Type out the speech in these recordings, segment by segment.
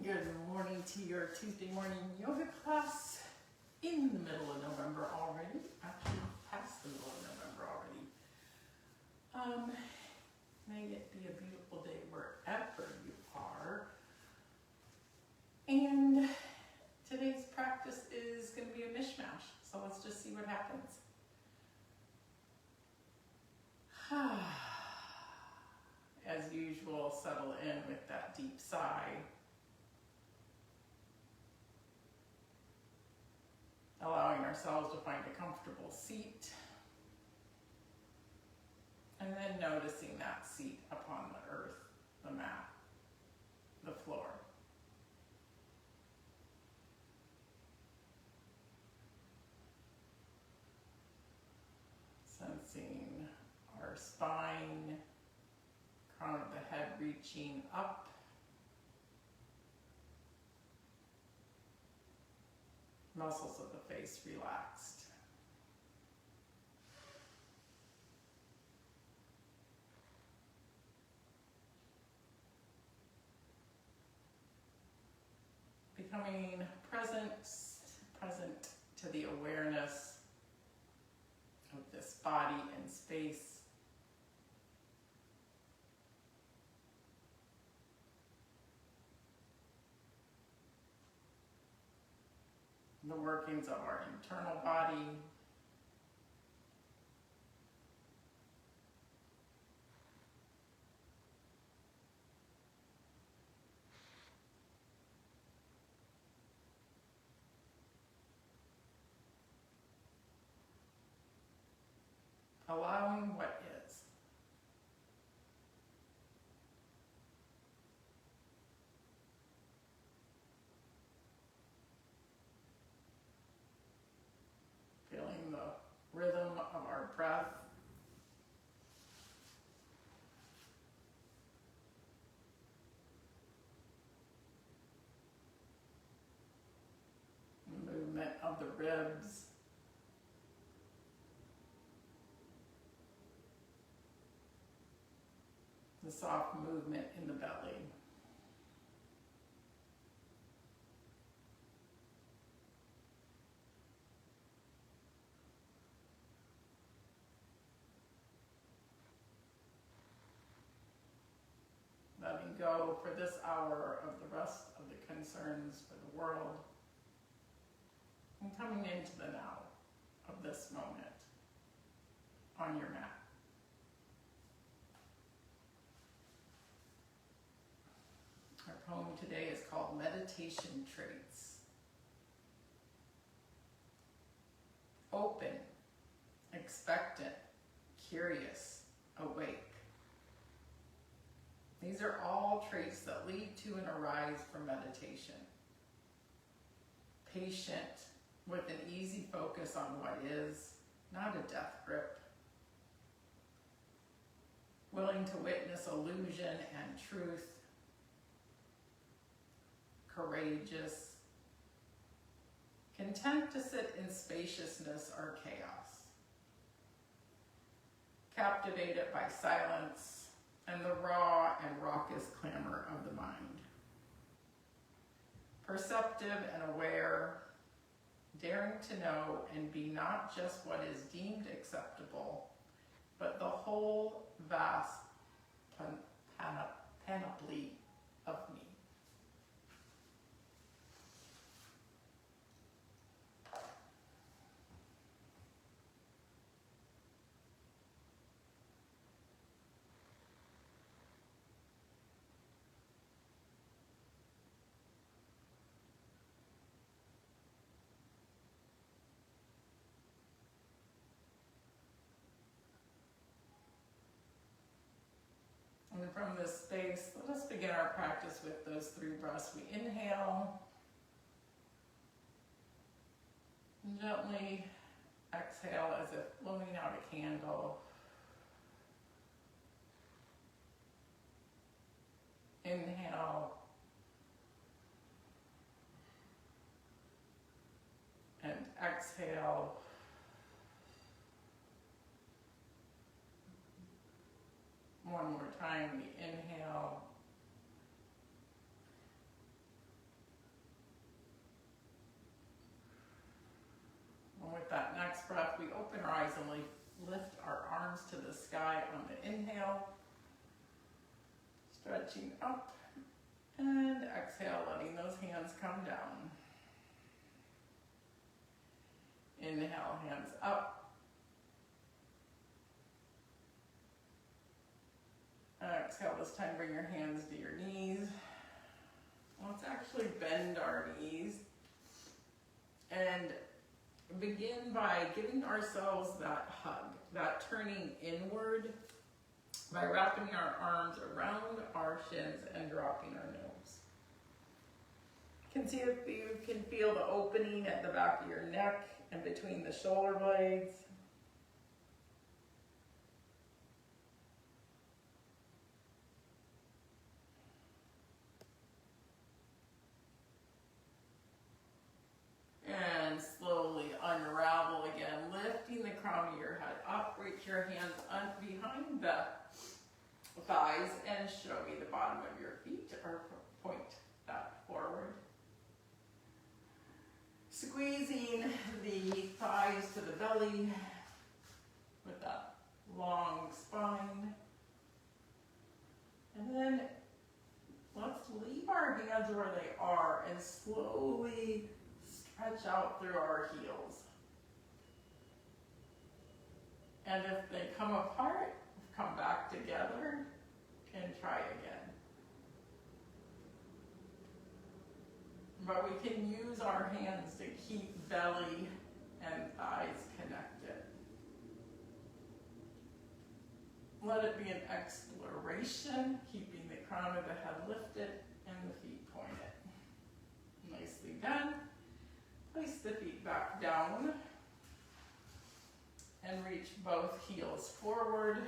Good morning to your Tuesday morning yoga class in the middle of November already. Actually, past the middle of November already. May it be a beautiful day wherever you are. And today's practice is going to be a mishmash, so let's just see what happens. As usual, settle in with that deep sigh. Allowing ourselves to find a comfortable seat. And then noticing that seat upon the earth, the mat, the floor. Sensing our spine, crown of the head reaching up. Muscles of the face relaxed. Becoming present to the awareness of this body and space. The workings of our internal body. Allowing what is. Feeling the rhythm of our breath. The movement of the ribs. The soft movement in the belly. Letting go for this hour of the rest of the concerns for the world. And coming into the now of this moment on your mat. Our poem today is called Meditation Traits. Open, expectant, curious, awake. These are all traits that lead to and arise from meditation. Patient, with an easy focus on what is, not a death grip. Willing to witness illusion and truth. Courageous. Content to sit in spaciousness or chaos. Captivated by silence and the raw and raucous clamor of the mind. Perceptive and aware, daring to know and be not just what is deemed acceptable, but the whole vast panoply of me. And from this space, let us begin our practice with those 3 breaths. We inhale, and gently exhale as if blowing out a candle. Inhale, and exhale. One more time, we inhale stretching up, and exhale, letting those hands come down. Inhale, hands up. Exhale, this time bring your hands to your knees. Let's actually bend our knees and begin by giving ourselves that hug, that turning inward by wrapping our arms around our shins and dropping our nose. You can see if you can feel the opening at the back of your neck and between the shoulder blades. And slowly unravel again, lifting the crown of your head up. Reach your hands behind the thighs and show me the bottom of your feet, or point that forward. Squeezing the thighs to the belly with that long spine. And then let's leave our hands where they are and slowly stretch out through our heels. And if they come apart, come back together and try again. But we can use our hands to keep belly and thighs connected. Let it be an exploration, keeping the crown of the head lifted and the feet pointed. Nicely done. Place the feet back down and reach both heels forward.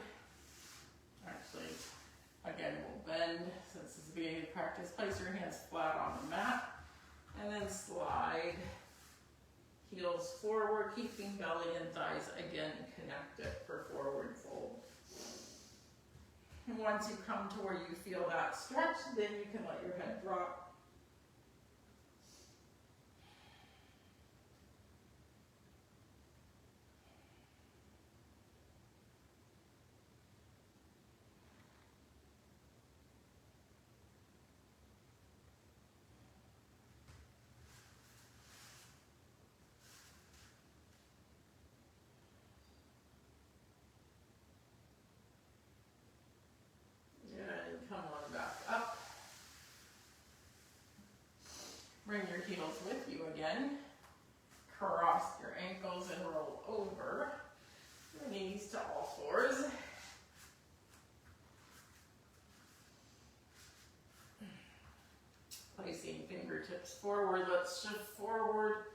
Actually, again, we'll bend since it's the beginning of practice. Place your hands flat on the mat and then slide heels forward, keeping belly and thighs again connected for forward fold. And once you come to where you feel that stretch, then you can let your head drop. Bring your heels with you again. Cross your ankles and roll over your knees to all fours. Placing fingertips forward. Let's shift forward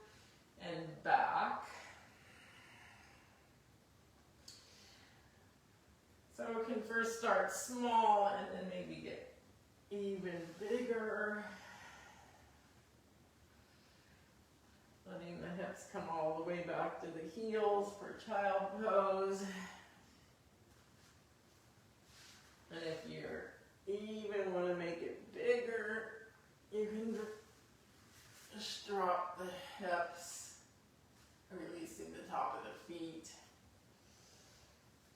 and back. So we can first start small and then maybe get even bigger. Letting the hips come all the way back to the heels for child pose. And if you even want to make it bigger, you can just drop the hips, releasing the top of the feet.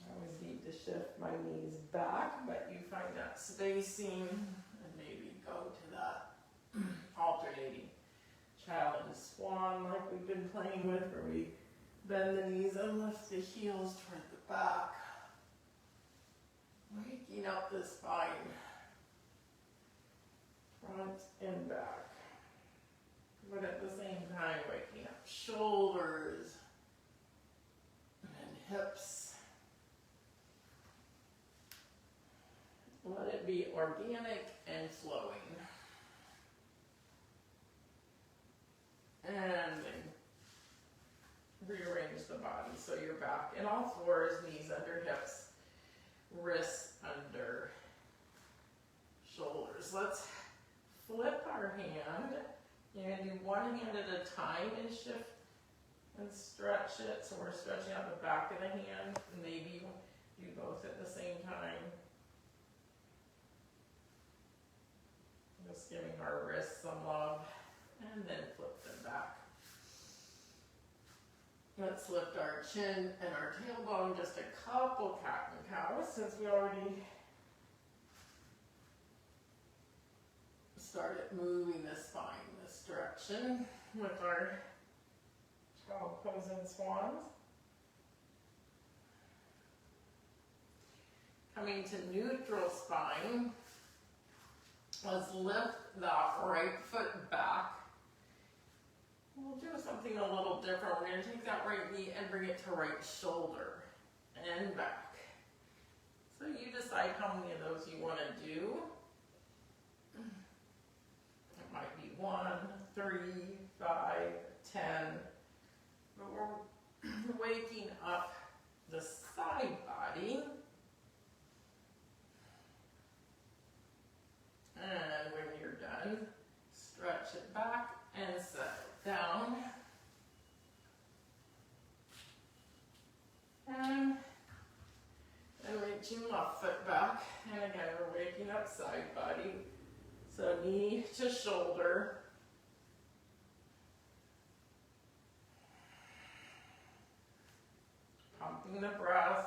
I always need to shift my knees back, but you find that spacing and maybe go to that alternating child and swan like we've been playing with, where we bend the knees and lift the heels toward the back, waking up the spine, front and back, but at the same time waking up shoulders and hips. Let it be organic and flowing. And then rearrange the body so you're back in all fours, knees under hips, wrists under shoulders. Let's flip our hand. You're going to do one hand at a time and shift and stretch it. So we're stretching out the back of the hand. Maybe do both at the same time. Just giving our wrists some love. And then flip them back. Let's lift our chin and our tailbone, just a couple cat and cows, since we already started moving the spine this direction with our child pose and swans. Coming to neutral spine, let's lift that right foot back. We'll do something a little different. We're going to take that right knee and bring it to right shoulder and back. So you decide how many of those you want to do. It might be 1, 3, 5, 10. But we're waking up the side body. And when you're done, stretch it back and set it down. And reaching left foot back. And again, we're waking up side body. So knee to shoulder. Pumping the breath.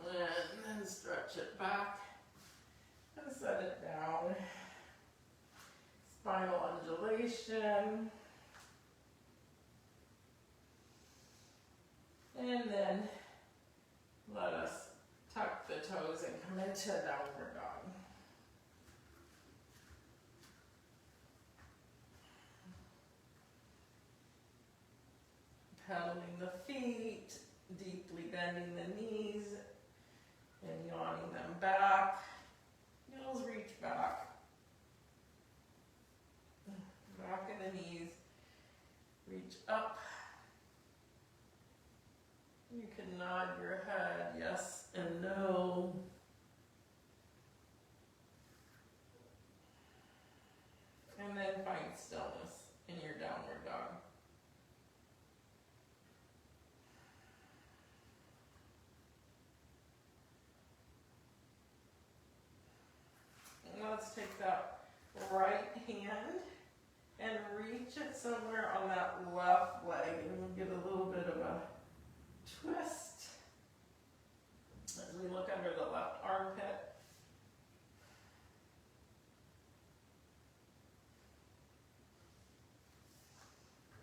And then stretch it back and set it down. Spinal undulation. And then let us tuck the toes and come into downward dog. Pedaling the feet, deeply bending the knees, and yawning them back. Heels reach back. Back in the knees. Reach up. You can nod your head, yes and no. And then find stillness in your downward dog. Let's take that right hand and reach it somewhere on that left leg, and we'll get a little bit of a twist as we look under the left armpit.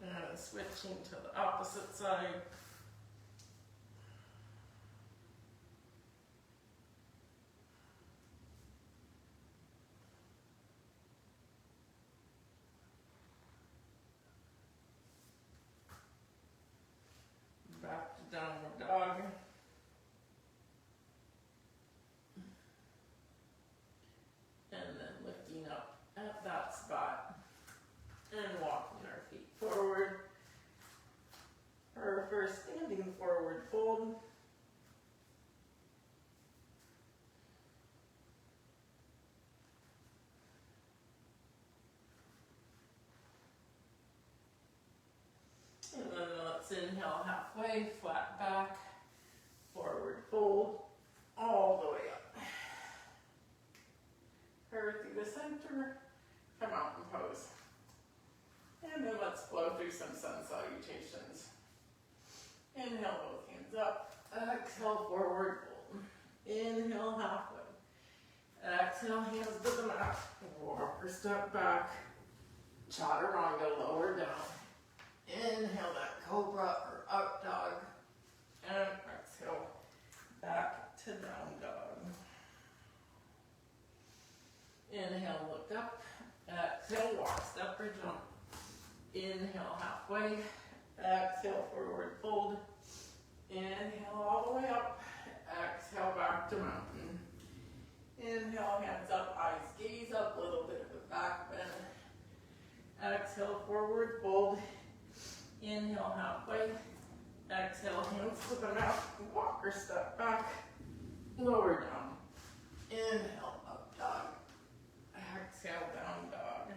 And switching to the opposite side. Back to downward dog. And then lifting up at that spot and walking our feet forward. Our first standing forward fold. And then let's inhale halfway, flat back, forward fold, all the way up. Curve through the center, come out and pose. And then let's flow through some sun salutations. Inhale, both hands up. Exhale, forward fold. Inhale, halfway. Exhale, hands to the mat. Walk or step back. Chaturanga, lower down. Inhale that cobra or up dog. And exhale, back to down dog. Inhale, look up. Exhale, walk, step or jump. Inhale, halfway. Exhale, forward fold. Inhale all the way up. Exhale, back to mountain. Inhale, hands up, eyes gaze up, little bit of a back bend. Exhale, forward fold. Inhale, halfway. Exhale, hands to the mat. Walk or step back. Lower down. Inhale, up dog. Exhale, down dog.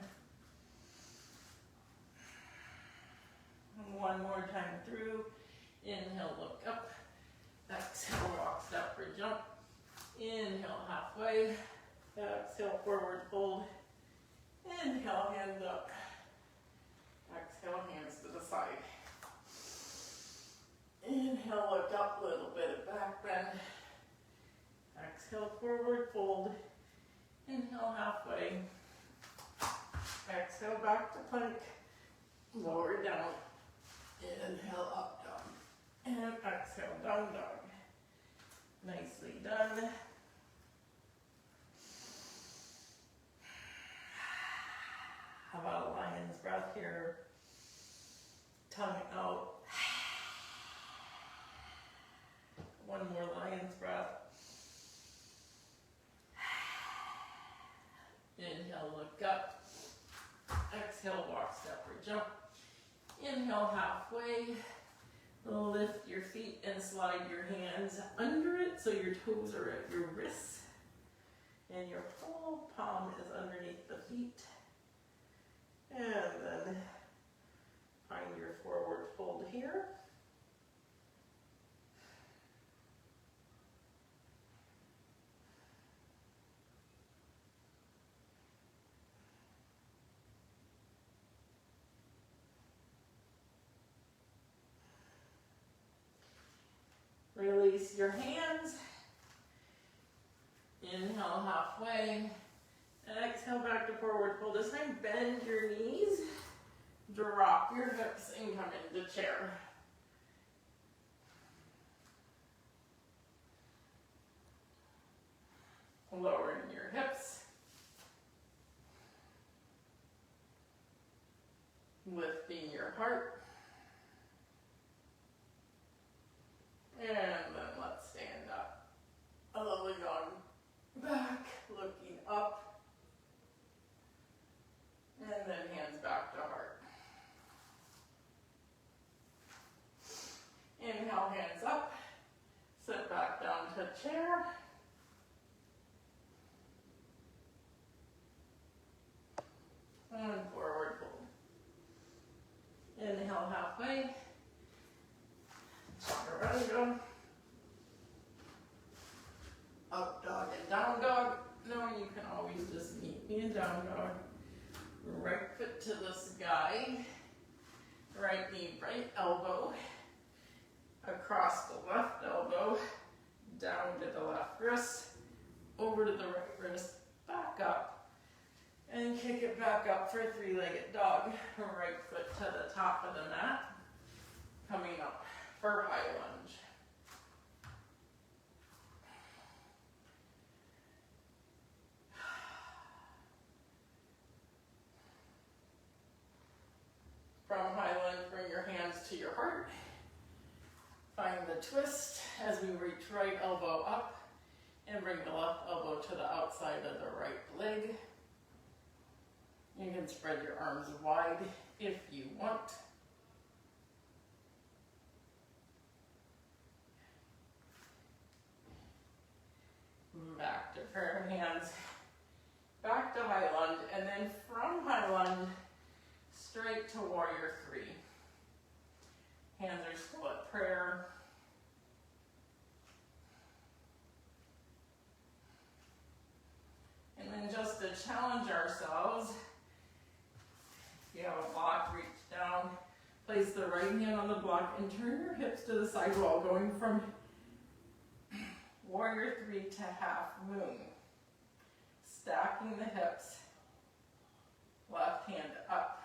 And one more time through. Inhale, look up. Exhale, walk, step or jump. Inhale, halfway. Exhale, forward fold. Inhale, hands up. Exhale, hands to the side. back to plank, lower down, inhale up dog, and exhale down dog. Nicely done. How about a lion's breath here? Tongue out. One more lion's breath. Inhale, look up. Exhale, walk, step, or jump. Inhale, halfway. Lift your feet and slide your hands under it so your toes are at your wrists. And your whole palm is underneath the feet. And then find your forward fold here. Release your hands. Inhale halfway. And exhale back to forward fold. This time bend your knees. Drop your hips and come into chair. Lowering your hips. Lifting your heart. And then let's stand up. A little dog back, looking up. And then hands back to heart. Inhale, hands up. Sit back down to chair. And forward fold. Inhale halfway. Chaturanga. Up dog and down dog. No, you can always just meet me in down dog. Right foot to the sky. Right knee, right elbow. Across the left elbow. Down to the left wrist. Over to the right wrist. Back up. And kick it back up for three-legged dog. Right foot to the top of the mat. Coming up for high lunge. From high lunge, bring your hands to your heart. Find the twist as we reach right elbow up and bring the left elbow to the outside of the right leg. You can spread your arms wide if you want. Back to prayer hands, back to high lunge, and then from high lunge, straight to warrior three. Hands are still at prayer. And then just to challenge ourselves, if you have a block, reach down, place the right hand on the block and turn your hips to the side wall, going from warrior three to half moon. Stacking the hips, left hand up.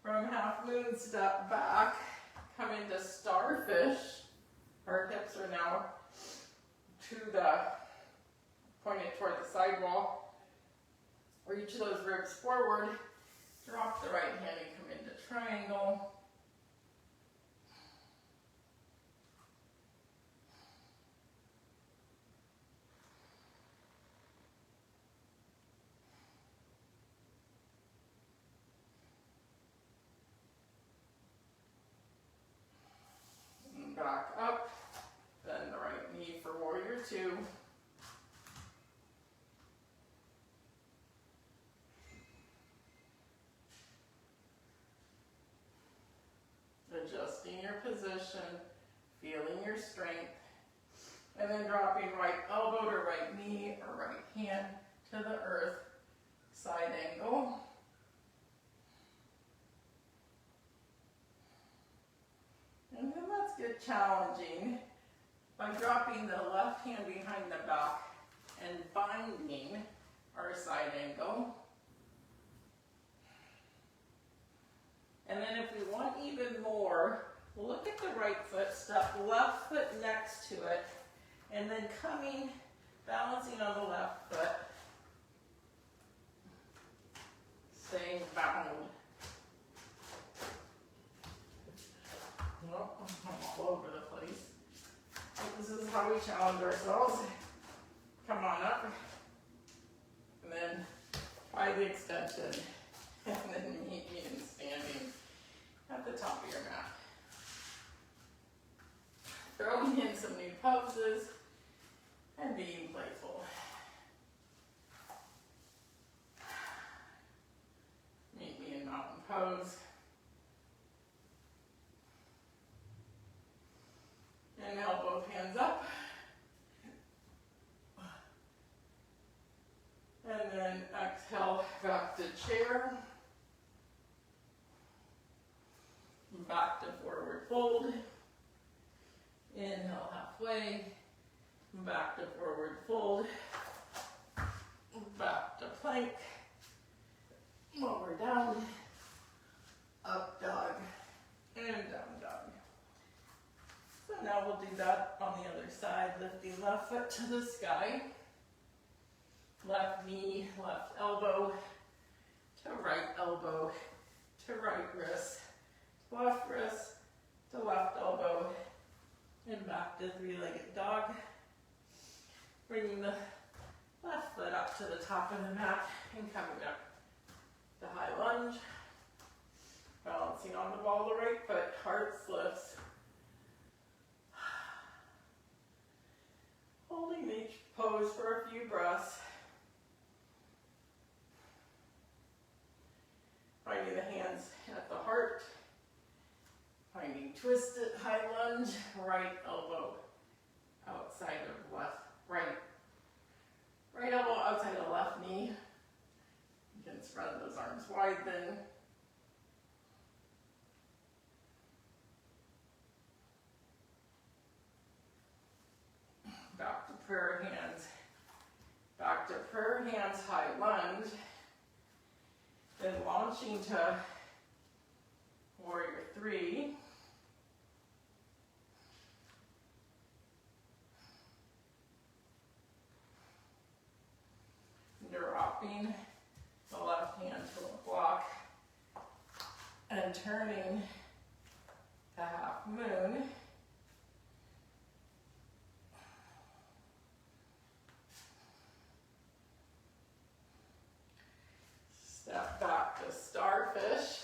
From half moon, step back, come into starfish. Our hips are now pointed toward the side wall. Reach those ribs forward, drop the right hand and come into triangle. And back up, bend the right knee for warrior two. Adjusting your position, feeling your strength, and then dropping right elbow to right knee or right hand to the earth, side angle. And then let's get challenging. by dropping the left hand behind the back and binding our side angle. And then if we want even more, look at the right foot, step left foot next to it, and then coming, balancing on the left foot, staying bound. Well, I'm all over the place. But this is how we challenge ourselves. Come on up, and then try the extension, and then meet me in standing at the top of your mat. Throwing in some new poses and being playful. Meet me in mountain pose. Inhale, both hands up. And then exhale, back to chair. Back to forward fold. Inhale halfway. Back to forward fold. Back to plank. Lower down. Up dog. And down dog. So now we'll do that on the other side, lifting left foot to the sky. Left knee, left elbow, to right elbow, to right wrist, left wrist, to left elbow, and back to three-legged dog. Bringing the left foot up to the top of the mat and coming up to high lunge. Balancing on the ball of the right foot, heart lifts. Holding each pose for a few breaths. Finding the hands at the heart. Finding twisted high lunge, right elbow outside of left, right elbow outside of left knee. You can spread those arms wide then. Back to prayer hands. Back to prayer hands, high lunge. Then launching to warrior three. Dropping the left hand to a block and turning to half moon. Step back to starfish.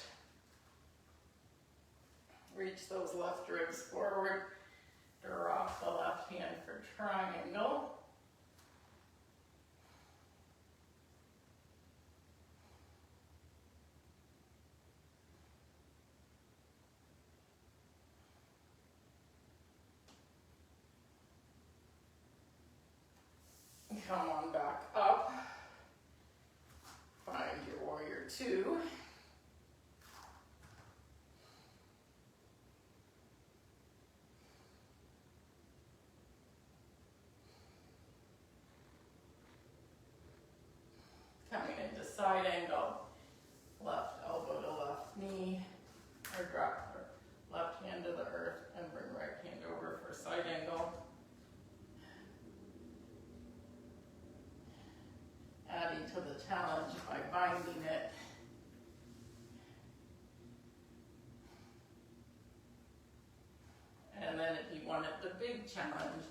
Reach those left ribs forward. Drop the left hand for triangle. Come on back up. Find your warrior two. Coming into side angle. Left elbow to left knee. Or drop left hand to the earth and bring right hand over for side angle. Adding to the challenge by binding it. And then if you wanted the big challenge,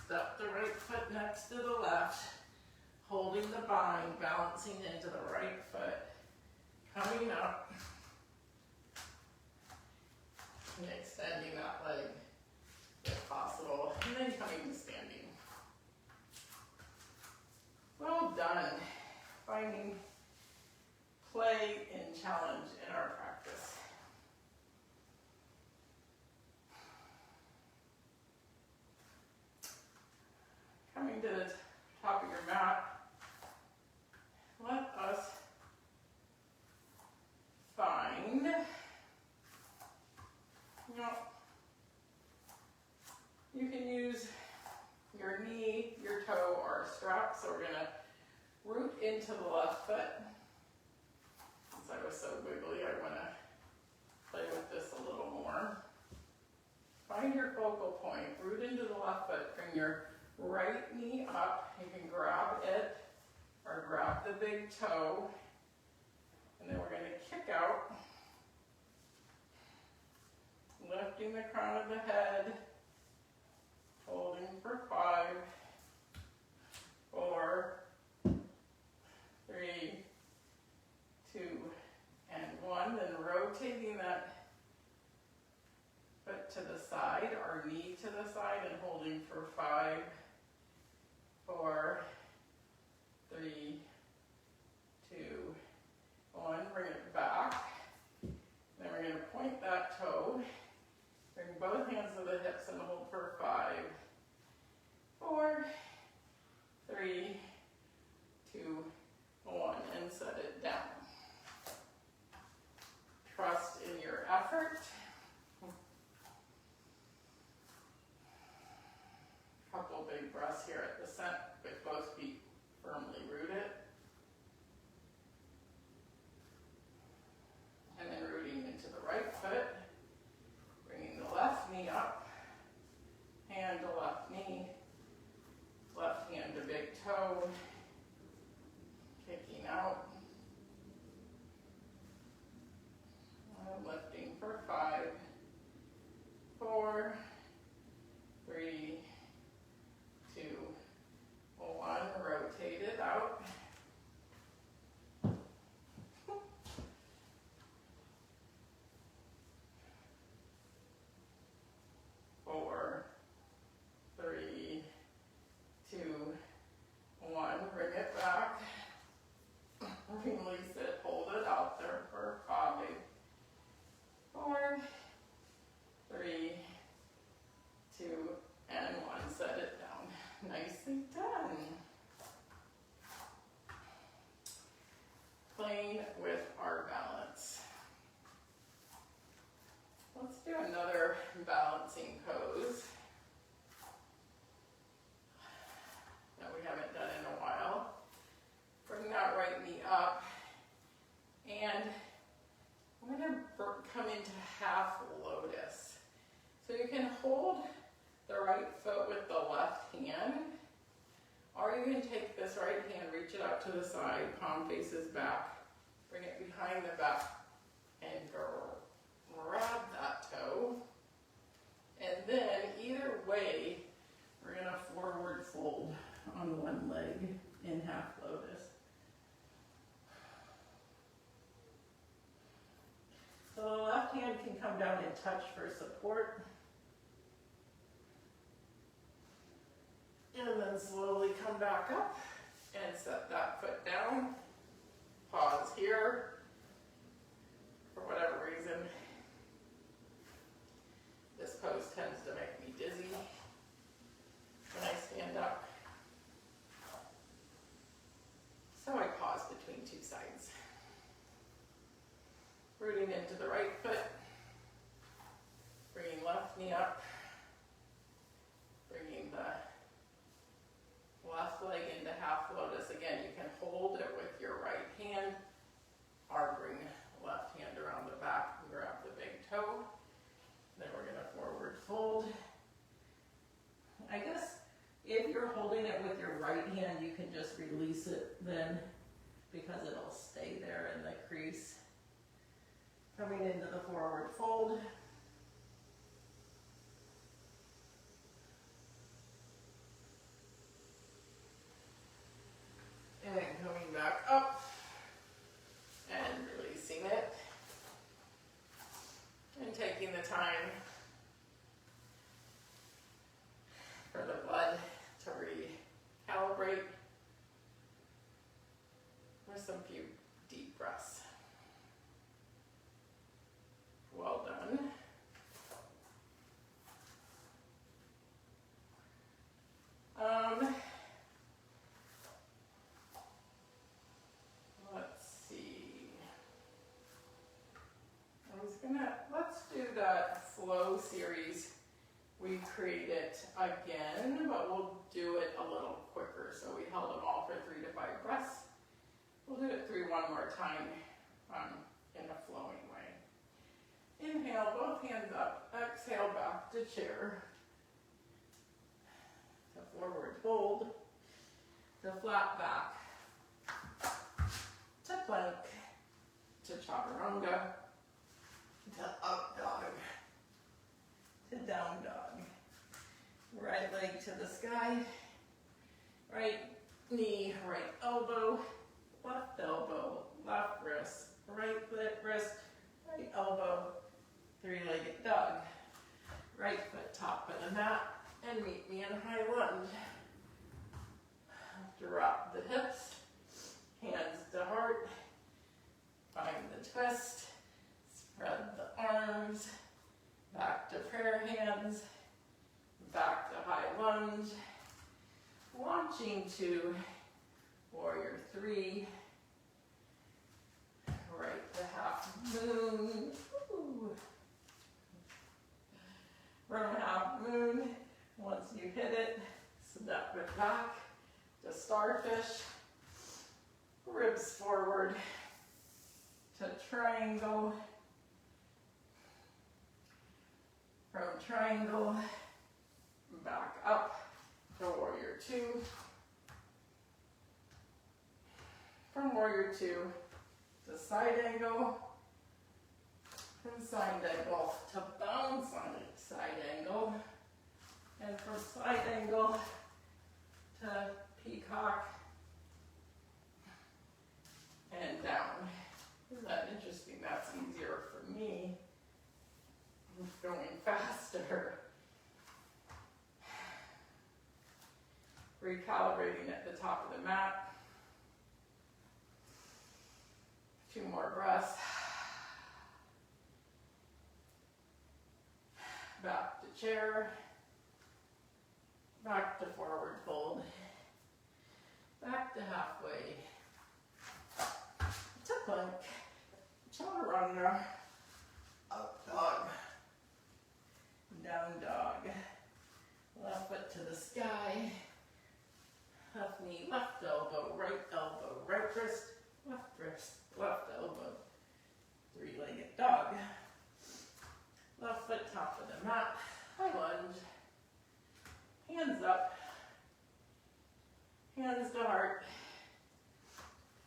step the right foot next to the left, holding the bind, balancing into the right foot, coming up, and extending that leg if possible, and then coming to standing. Well done. Finding play and challenge in our practice. Coming to the top of your mat, let us find, you can use toe, and then we're going to kick out, lifting the crown of the head, holding for 5, 4, 3, 2, and 1, then rotating that foot to the side, or knee to the side, and holding for 5, 4, 3, 2, 1. Bring it back. Then we're going to point that toe. Bring both hands to the hips and hold for 5, 4, 3, 2, 1, and set it down. Trust in your effort. Couple big breaths here at the center with both feet firmly rooted. And then rooting into the right foot, bringing the left knee up, hand to left knee, left hand to big toe, kicking out, lifting for 5, 4, 3, 2, 1, rotate it out. Four, 3, 2, 1, bring it back. Release it, hold it out there for 5, 4, 3, 2, and 1. Set it down. Nicely done. Playing with our balance. Let's do another balancing pose that we haven't done in a while. Bring that right knee up, and I'm going to come into half lotus. So you can hold the right foot with the left hand, or you can take this right hand, reach it out to the side, palm faces back, bring it behind the back, and grab that toe. And then either way, we're going to forward fold on one leg in half lotus. So the left hand can come down and touch for support. And then slowly come back up and set that foot down. Pause here. For whatever reason, this pose tends to make me dizzy when I stand up. So I pause between two sides. Rooting into the right foot. Bringing left knee up. Bringing the left leg into half lotus. Again, you can hold it with your right hand, or bring left hand around the back and grab the big toe. Then we're going to forward fold. I guess if you're holding it with your right hand, you can just release it then, because it'll stay there in the crease. Coming into the forward fold. And coming back up and releasing it. And taking the time for the blood to recalibrate with some few deep breaths. Well done. Let's see. Let's do that flow series. We created again, but we'll do it a little quicker. So we held them all for 3 to 5 breaths. We'll do it through one more time in a flowing way. Inhale, both hands up. Exhale, back to chair. To forward fold. To flat back. chaturanga to up dog to down dog. Right leg to the sky, right knee, right elbow, left wrist, right wrist, right elbow, three-legged dog. Right foot top of the mat and meet me in high lunge. Drop the hips, hands to heart, find the twist, spread the arms, back to prayer hands, back to high lunge, launching to warrior three, right to half moon. Ooh. From half moon, once you hit it, step it back to starfish, ribs forward to triangle, from triangle, back up to warrior two, from warrior two to side angle, from side angle to bounce on it, side angle, and from side angle to peacock and down. Isn't that interesting? That's easier for me. I'm going faster. Recalibrating at the top of the mat. 2 more breaths. Back to chair. Back to forward fold. Back to halfway. To plank. Chaturanga. Up dog. Down dog. Left foot to the sky. Left knee, left elbow, right wrist, left elbow. Three-legged dog. Left foot top of the mat. High lunge. Hands up. Hands to heart.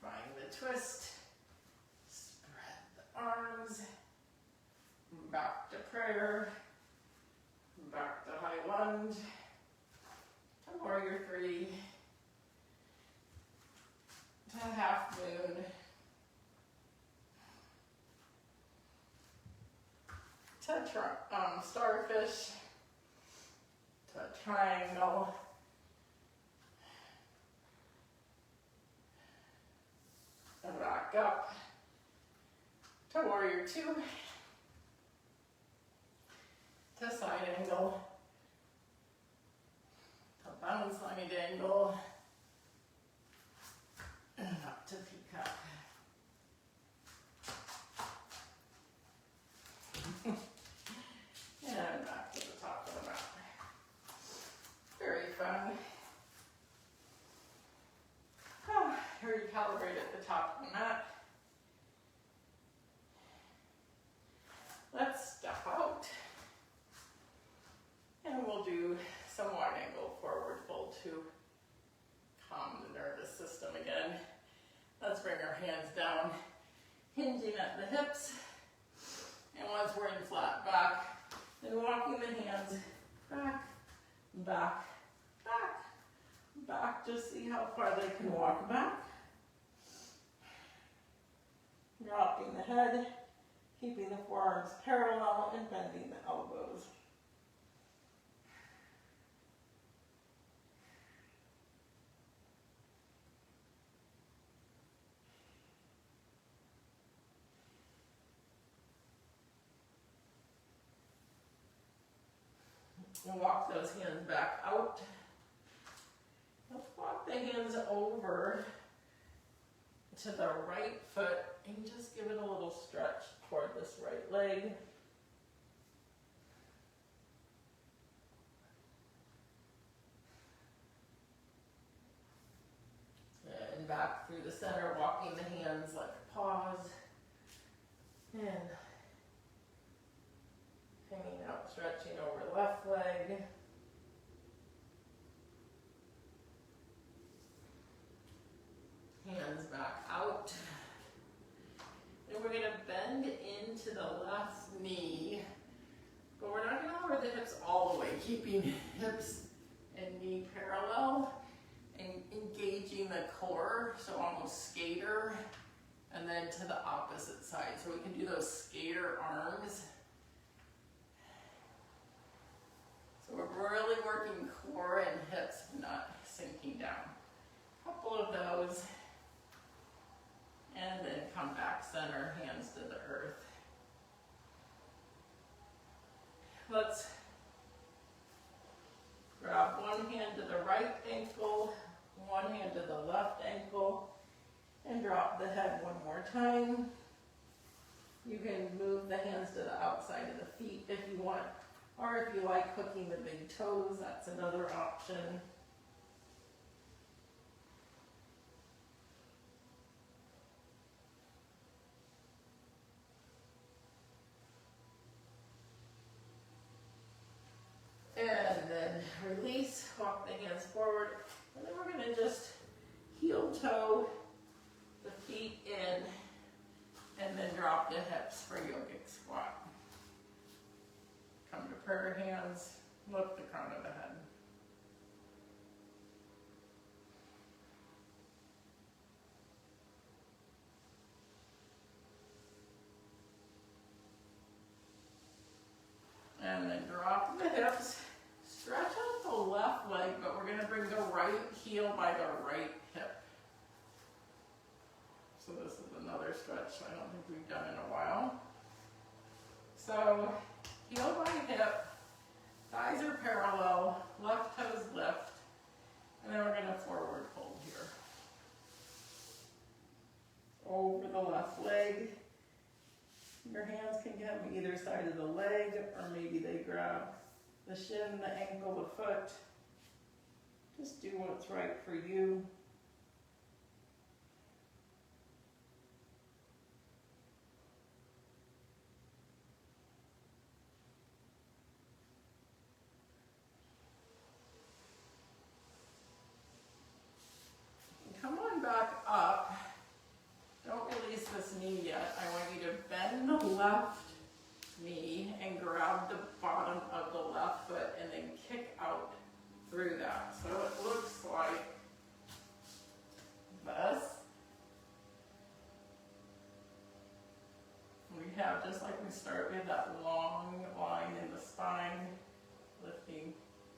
Find the twist. Spread the arms. Back to prayer. Back to high lunge. To warrior three. To half moon. To starfish. To triangle. And back up. To warrior two. To side angle. To bounce side angle. And up to peacock. And back to the top of the mat. Very fun. Recalibrate at the top of the mat. Let's step out. And we'll do some wide angle forward fold to calm the nervous system again. Let's bring our hands down, hinging at the hips. And once we're in flat back, then walking the hands back, back, back, back. Just see how far they can walk back. Dropping the head, keeping the forearms parallel and bending the elbows. And walk those hands back out. Let's walk the hands over to the right foot and just give it a little stretch toward this right leg. And back through the center, walking the hands like a pause. And hanging out, stretching over left leg. Hands back out. And we're going to bend and then to the opposite side. So we can do those skater arms. So we're really working core and hips, not sinking down. A couple of those, and then come back center, hands to the earth. Let's grab one hand to the right ankle, one hand to the left ankle, and drop the head one more time. You can move the hands to the outside of the feet if you want, or if you like hooking the big toes, that's another option. And then release, walk the hands forward, and then we're going to just heel toe the feet in, and then drop the hips for yogic squat. Come to prayer hands, lift the crown of the head. And then drop the hips, stretch out the left leg, but we're going to bring the right heel by the right hip. So this is another stretch I don't think we've done in a while. So heel by hip, thighs are parallel, left toes lift, and then we're going to forward fold here. Over the left leg. Your hands can come either side of the leg, or maybe they grab the shin, the ankle, the foot. Just do what's right for you. Come on back up. Don't release this knee yet. I want you to bend the left knee and grab the bottom of the left foot and then kick out through that. So it looks like this. We have, just like we start with, that long line in the spine, lifting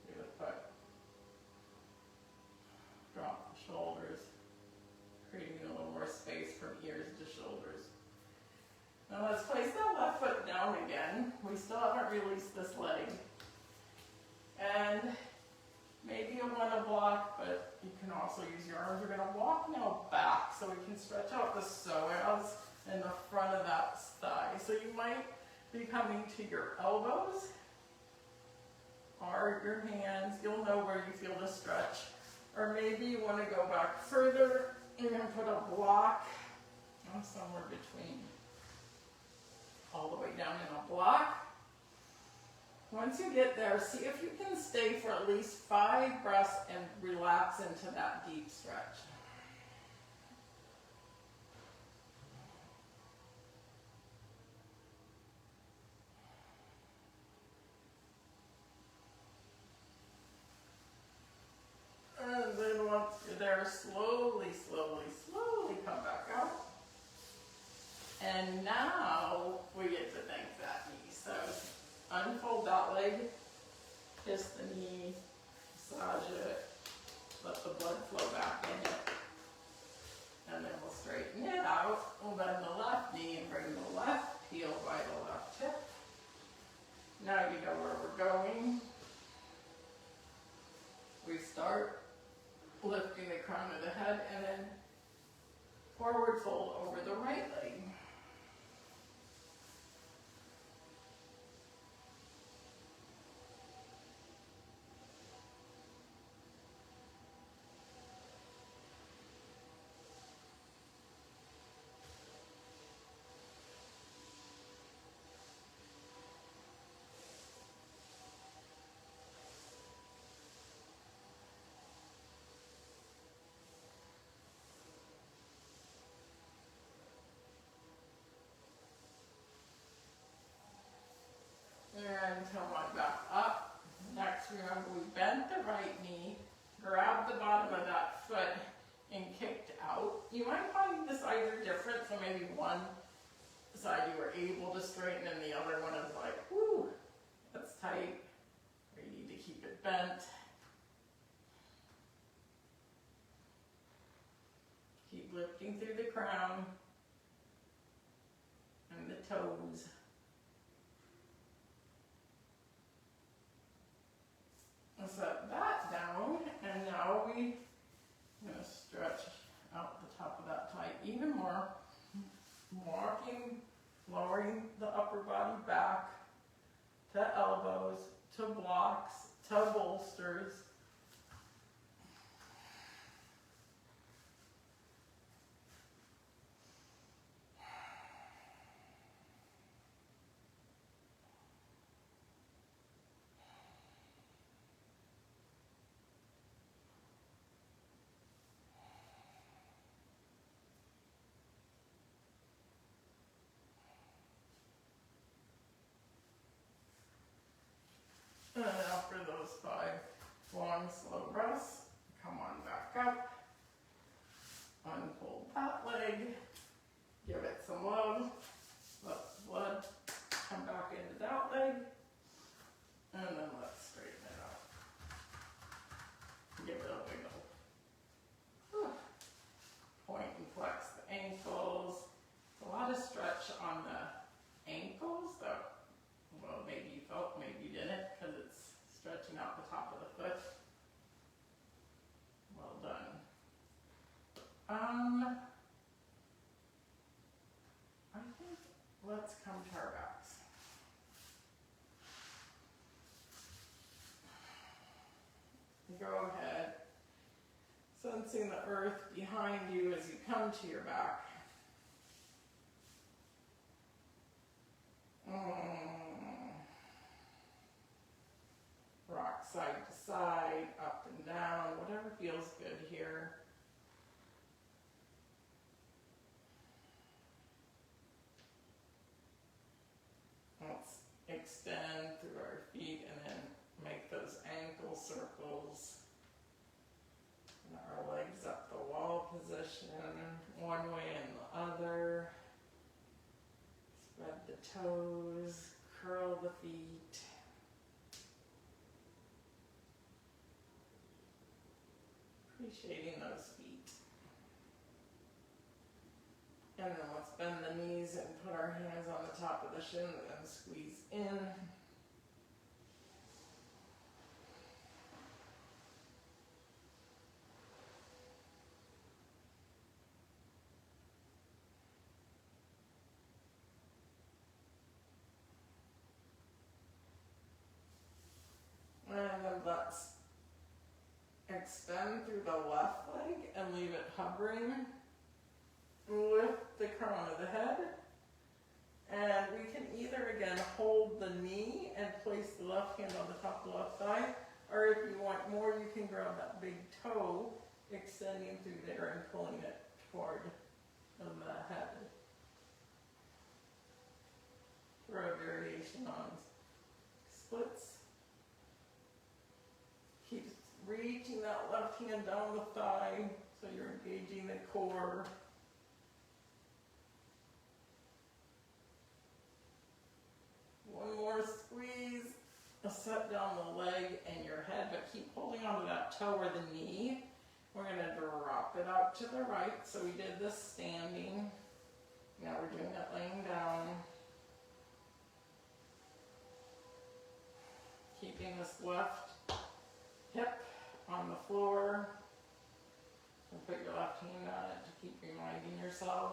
through the foot. Drop the shoulders, creating a little more space from ears to shoulders. Now let's place that left foot down again. We still haven't released this leg. And maybe you want to block, but you can also use your arms. We're going to walk now back so we can stretch out the psoas in the front of that thigh. So you might be coming to your elbows or your hands. You'll know where you feel the stretch. Or maybe you want to go back further. You're going to put a block somewhere between, all the way down in a block. Once you get there, see if you can stay for at least 5 breaths and relax into that deep stretch. And then once you're there, slowly, slowly, slowly come back out. And now we get to thank that knee. So unfold that leg, kiss the knee, massage it, let the blood flow back in it. And then we'll straighten it out. We'll bend the left knee and bring the left heel by the left hip. Now you know where we're going. We start lifting the crown of the head and then forward fold over the right leg. maybe one side you were able to straighten and the other one is like, whoo, that's tight, or you need to keep it bent. Keep lifting through the crown and the toes. Set that down, and now I'm going to stretch out the top of that thigh even more, walking, lowering the upper body back to elbows, to blocks, to bolsters. And after those 5 long, slow breaths, come on back up, unfold that leg, give it some love, let the blood come back into that leg, and then let's straighten it out. Give it a wiggle. Whew. Point and flex the ankles. A lot of stretch on the ankles, though. Well, maybe you felt, maybe you didn't, because it's stretching out the top of the foot. Well done. I think let's come to our backs. Go ahead, sensing the earth behind you as you come to your back. Rock side to side, up and down, whatever feels good here. Let's extend through our feet and then make those ankle circles. And our legs up the wall position, one way and the other. Spread the toes, curl the feet. Appreciating those feet. And then let's bend the knees and put our hands on the top of the shins and squeeze in. And then let's extend through the left leg and leave it hovering. Lift the crown of the head. And we can either again hold the knee and place the left hand on the top of the left thigh, or if you want more, you can grab that big toe, extending through there and pulling it toward the head. For a variation on splits. Keep reaching that left hand down the thigh so you're engaging the core. One more squeeze. Set down the leg and your head, but keep holding onto that toe or the knee. We're going to drop it out to the right. So we did this standing. Now we're doing it laying down. Keeping this left hip on the floor. And put your left hand on it to keep reminding yourself.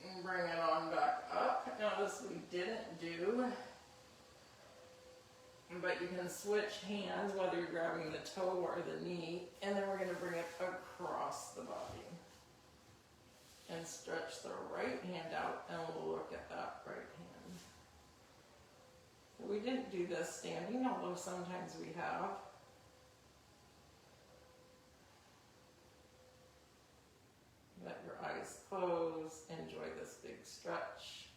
And bring it on back up. Now this we didn't do, but you can switch hands whether you're grabbing the toe or the knee, and then we're going to bring it across the body. And stretch the right hand out, and we'll look at that right hand. So we didn't do this standing, although sometimes we have. Let your eyes close, enjoy this big stretch.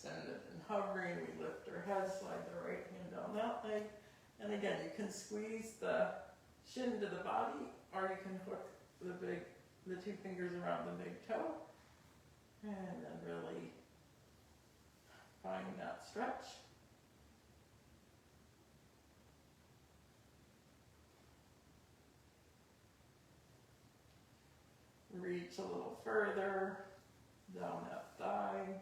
extended and hovering. We lift our head, slide the right hand down that leg. And again, you can squeeze the shin to the body, or you can hook the two fingers around the big toe. And then really find that stretch. Reach a little further down that thigh.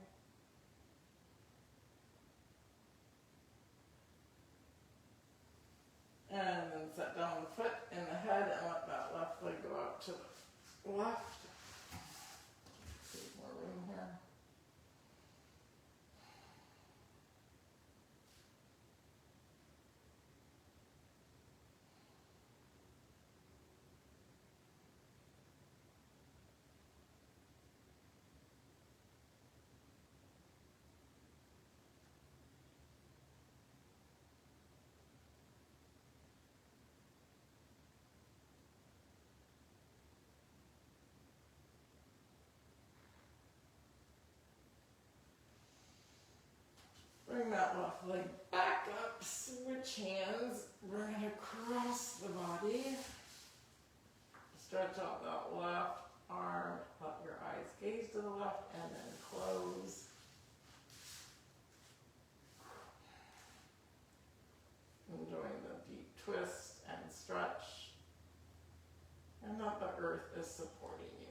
And then set down the foot and the head and let that left leg go out to the left. Save more room here. Bring that left leg back up, switch hands, bring it across the body. Stretch out that left arm, let your eyes gaze to the left, and then close. Enjoying the deep twist and stretch, and that the earth is supporting you.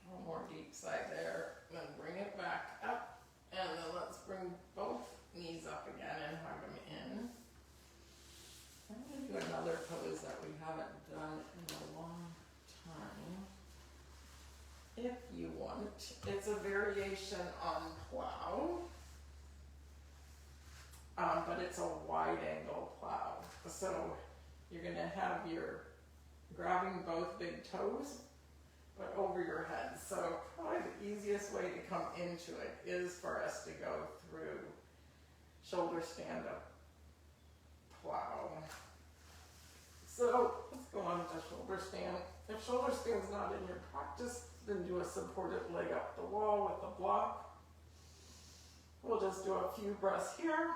One more deep sigh there, then bring it back up, and then let's bring both knees up again and hug them in. I'm going to do another pose that we haven't done in a long time. If you want, it's a variation on plow, but it's a wide angle plow. So you're going to have your grabbing both big toes, but over your head. So probably the easiest way to come into it is for us to go through shoulder stand up plow. So let's go on to shoulder stand. If shoulder stand's not in your practice, then do a supported leg up the wall with the block. We'll just do a few breaths here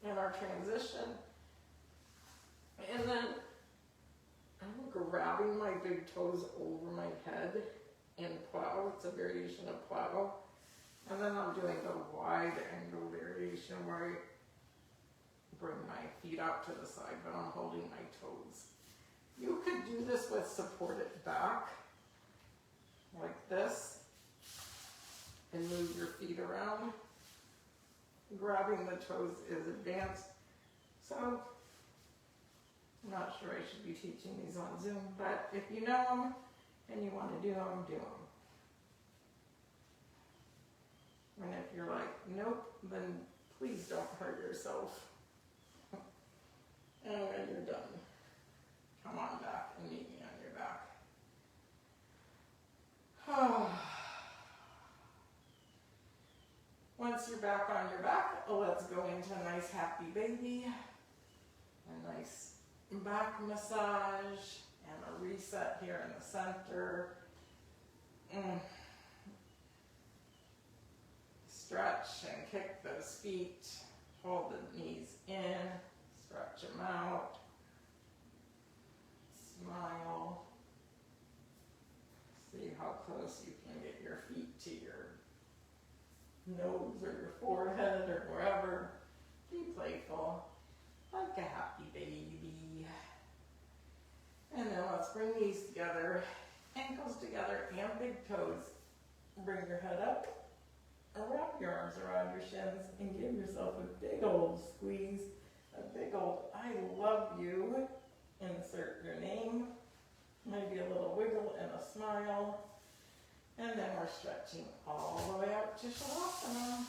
in our transition. And then I'm grabbing my big toes over my head in plow. It's a variation of plow. And then I'm doing the wide angle variation where I bring my feet out to the side, but I'm holding my toes. You could do this with supported back, like this, and move your feet around. Grabbing the toes is advanced. So I'm not sure I should be teaching these on Zoom, but if you know them and you want to do them, do them. And if you're like, nope, then please don't hurt yourself. And when you're done, come on back and meet me on your back. Once you're back on your back, let's go into a nice happy baby. A nice back massage and a reset here in the center. Stretch and kick those feet. Hold the knees in. Stretch them out. Smile. See how close you can get your feet to your nose or your forehead or wherever. Be playful, like a happy baby. And then let's bring these together, ankles together and big toes. Bring your head up, or wrap your arms around your shins and give yourself a big old squeeze, a big old I love you. Insert your name, maybe a little wiggle and a smile, and then we're stretching all the way out to Shavasana.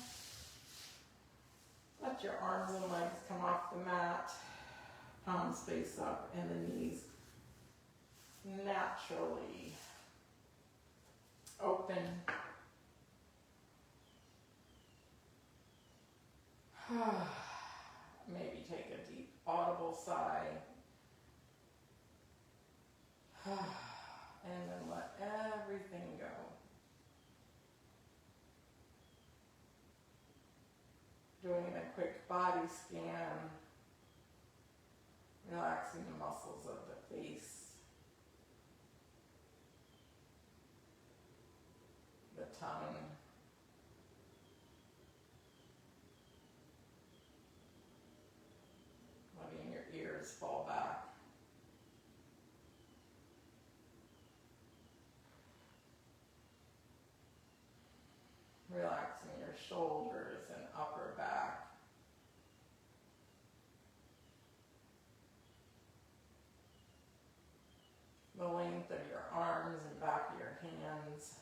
Let your arms and legs come off the mat, palms face up, and the knees naturally open. Maybe take a deep audible sigh. And then let everything go. Doing a quick body scan, relaxing the muscles of the face, the tongue, letting your ears fall back. Relaxing your shoulders and upper back. The length of your arms and back of your hands.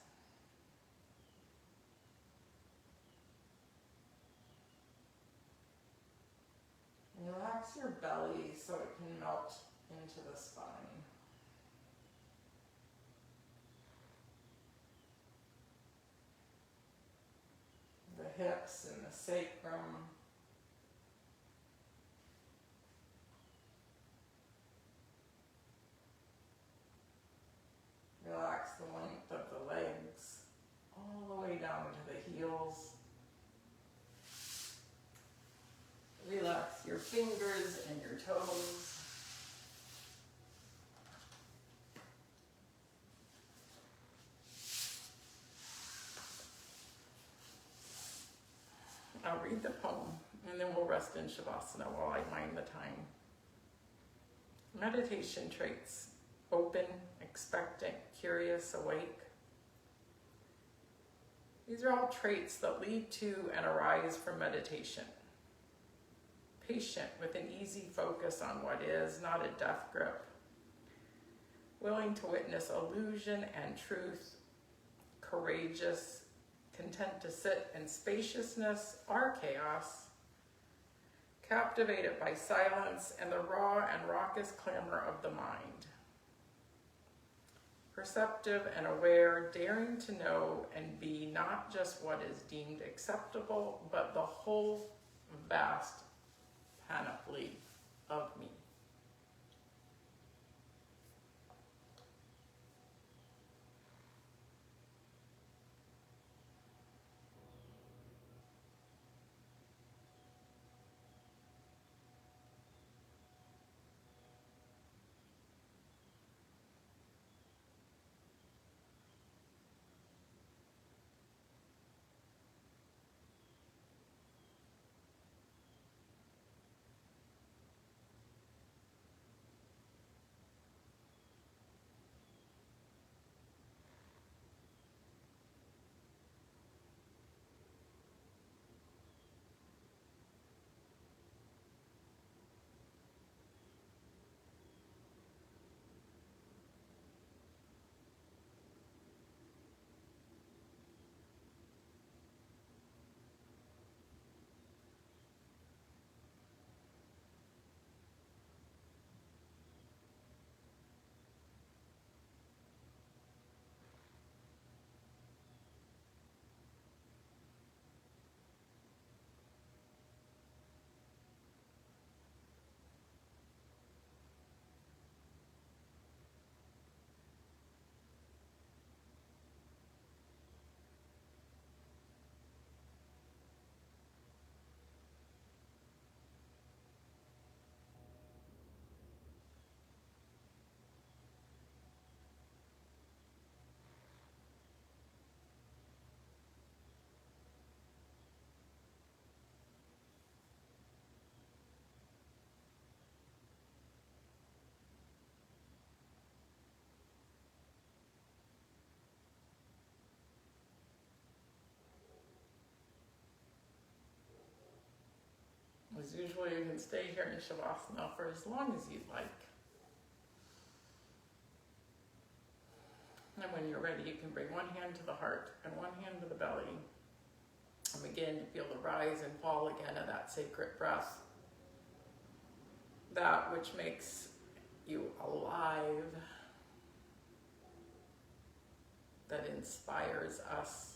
Relax your belly so it can melt into the spine. The hips and the sacrum. Relax the length of the legs all the way down to the heels. Relax your fingers and your toes. I'll read the poem and then we'll rest in Shavasana while I mind the time. Meditation traits: open, expectant, curious, awake. These are all traits that lead to and arise from meditation. Patient with an easy focus on what is, not a death grip. Willing to witness illusion and truth. Courageous, content to sit in spaciousness or chaos. Captivated by silence and the raw and raucous clamor of the mind. Perceptive and aware, daring to know and be not just what is deemed acceptable, but the whole vast panoply of me. As usual, you can stay here in Shavasana for as long as you'd like. And when you're ready, you can bring one hand to the heart and one hand to the belly. And begin to feel the rise and fall again of that sacred breath. That which makes you alive. That inspires us.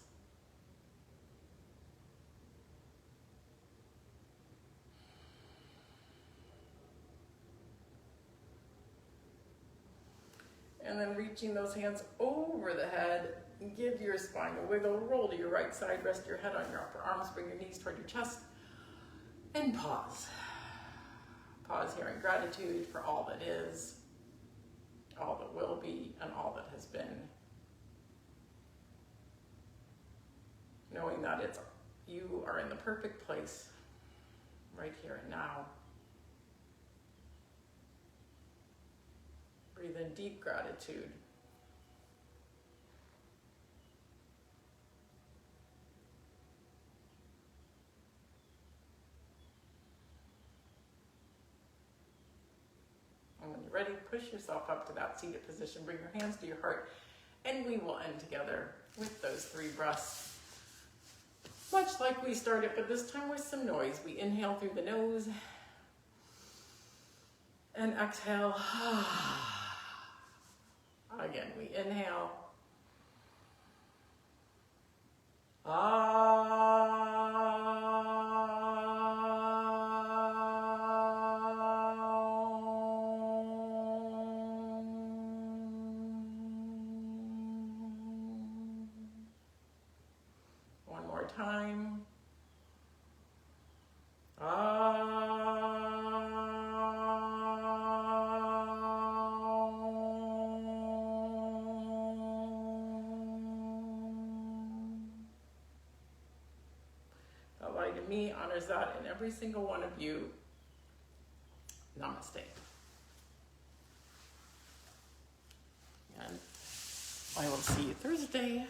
And then reaching those hands over the head, give your spine a wiggle, roll to your right side, rest your head on your upper arms, bring your knees toward your chest, and pause. Pause here in gratitude for all that is, all that will be, and all that has been. Knowing that you are in the perfect place, right here and now. Breathe in deep gratitude. And when you're ready, push yourself up to that seated position. Bring your hands to your heart, and we will end together with those 3 breaths. Much like we started, but this time with some noise. We inhale through the nose, and exhale. Again, we inhale. One more time. That light in me honors that in every single one of you. Namaste. And I will see you Thursday.